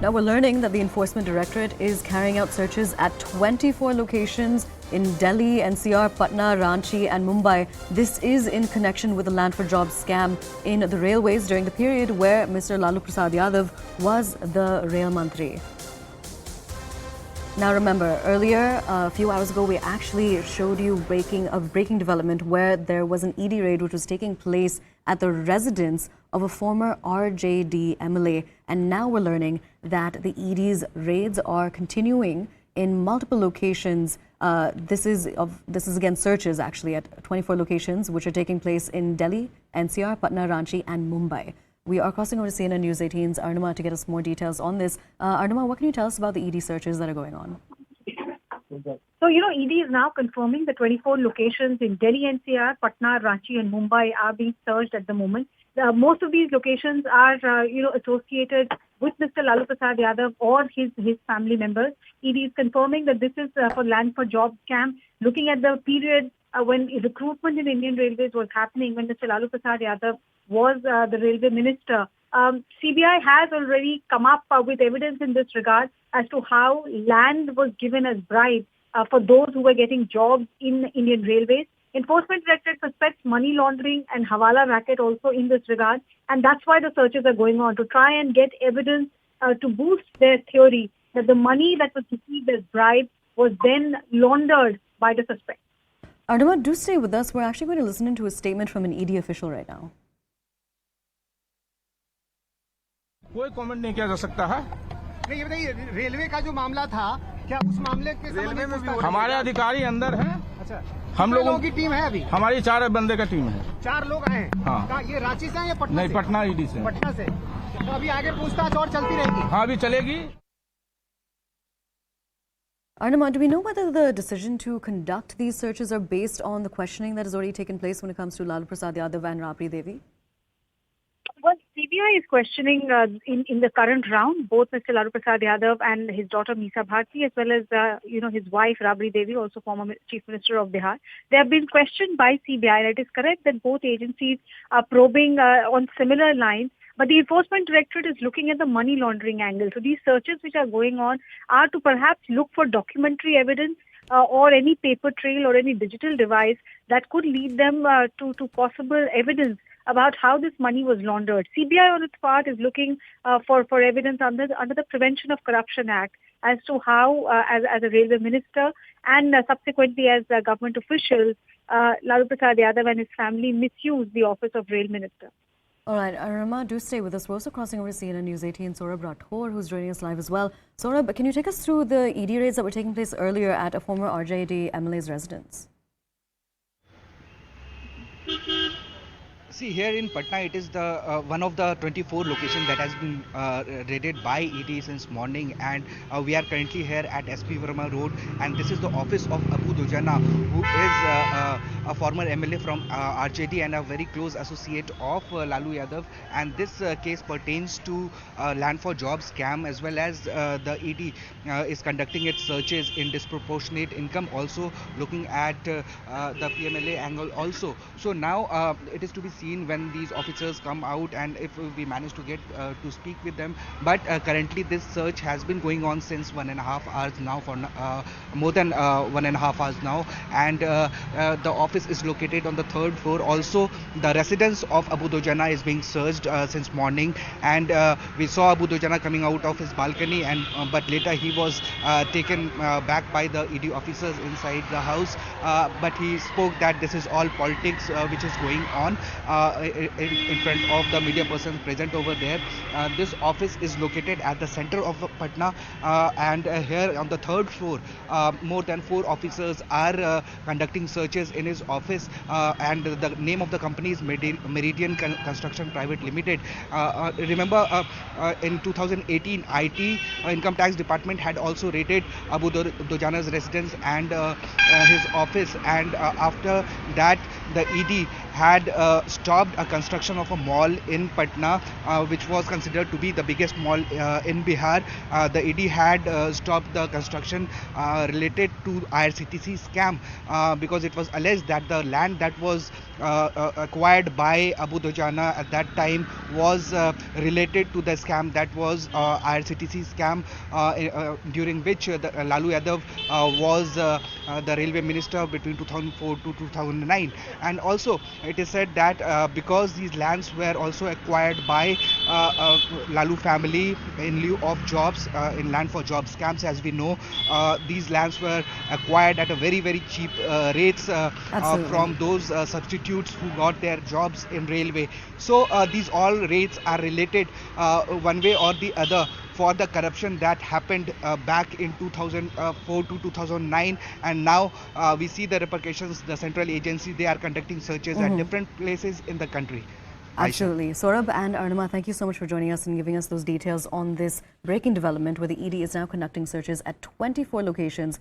Now we're learning that the Enforcement Directorate is carrying out searches at 24 locations in Delhi, NCR, Patna, Ranchi and Mumbai. This is in connection with the Land for Jobs scam in the railways during the period where Mr. Lalu Prasad Yadav was the Rail Mantri. Now remember, earlier, a few hours ago, we actually showed you a breaking development where there was an ED raid which was taking place at the residence of a former RJD MLA. And now we're learning that the ED's raids are continuing in multiple locations. This is again searches actually at 24 locations which are taking place in Delhi, NCR, Patna, Ranchi and Mumbai. We are crossing over to CNN News 18's Arnima to get us more details on this. Arnima, what can you tell us about the ED searches that are going on? So, ED is now confirming the 24 locations in Delhi, NCR, Patna, Ranchi and Mumbai are being searched at the moment. Most of these locations are, associated with Mr. Lalu Prasad Yadav or his family members. ED is confirming that this is for Land for Jobs scam. Looking at the period when recruitment in Indian Railways was happening, when Mr. Lalu Prasad Yadav was the railway minister, CBI has already come up with evidence in this regard as to how land was given as bribe for those who were getting jobs in Indian Railways. Enforcement Directorate suspects money laundering and Hawala racket also in this regard, and that's why the searches are going on, to try and get evidence to boost their theory that the money that was received as bribe was then laundered by the suspect. Arnima, do stay with us. We're actually going to listen into a statement from an ED official right now. कोई comment नहीं किया जा सकता है। नहीं, ये बताइए, railway का जो मामला था, क्या उस मामले के संबंध में भी हमारे अधिकारी अंदर हैं। अच्छा, हम लोगों की टीम है अभी? हमारी 4 बंदे का टीम है। 4 लोग हैं। हाँ। ये रांची से हैं या पटना से? नहीं, पटना ईडी से। पटना से। तो अभी आगे पूछताछ और चलती रहेगी? हाँ, अभी चलेगी। Arnima, do we know whether the decision to conduct these searches are based on the questioning that has already taken place when it comes to Lalu Prasad Yadav and Rabri Devi? Well, CBI is questioning in the current round both Mr. Lalu Prasad Yadav and his daughter Meesa Bharti, as well as his wife Rabri Devi, also former Chief Minister of Bihar. They have been questioned by CBI, and it is correct that both agencies are probing on similar lines. But the Enforcement Directorate is looking at the money laundering angle. So these searches which are going on are to perhaps look for documentary evidence or any paper trail or any digital device that could lead them to possible evidence about how this money was laundered. CBI on its part is looking for evidence under the Prevention of Corruption Act as to how, as a railway minister and subsequently as government officials, Lalu Prasad Yadav and his family misused the office of rail minister. All right, Arnima, do stay with us. We're also crossing over to CNN News 18, Saurabh Rathore, who's joining us live as well. Saurabh, can you take us through the ED raids that were taking place earlier at a former RJD MLA's residence? See, here in Patna, it is the one of the 24 locations that has been raided by ED since morning, and we are currently here at SP Verma Road, and this is the office of Abu Dujana, who is a former MLA from RJD and a very close associate of Lalu Yadav, and this case pertains to Land for Jobs scam, as well as the ED is conducting its searches in disproportionate income, also looking at the PMLA angle also. So now it is to be seen when these officers come out and if we manage to get to speak with them. But currently this search has been going on since 1.5 hours now, for more than 1.5 hours now, and the office is located on the 3rd floor. Also the residence of Abu Dujana is being searched since morning, and we saw Abu Dujana coming out of his balcony, and but later he was taken back by the ED officers inside the house, but he spoke that this is all politics which is going on in front of the media persons present over there. This office is located at the center of Patna, and here on the 3rd floor more than 4 officers are conducting searches in his office, and the name of the company is Meridian Construction Private Limited. Remember in 2018 IT Income Tax Department had also raided Abu Dujana's residence and his office, and after that the ED had stopped a construction of a mall in Patna, which was considered to be the biggest mall in Bihar. The ED had stopped the construction related to IRCTC scam because it was alleged that the land that was acquired by Abu Dojana at that time was related to the scam that was IRCTC scam during which Lalu Yadav was the railway minister between 2004 to 2009. And also it is said that because these lands were also acquired by Lalu family in lieu of jobs, in land for job scams, as we know, these lands were acquired at a very cheap rates from those substitutes who got their jobs in railway. So these all rates are related one way or the other for the corruption that happened back in 2004 to 2009, and now we see the repercussions. The central agency, they are conducting searches at different places in the country. Absolutely. Saurabh and Arnima, thank you so much for joining us and giving us those details on this breaking development where the ED is now conducting searches at 24 locations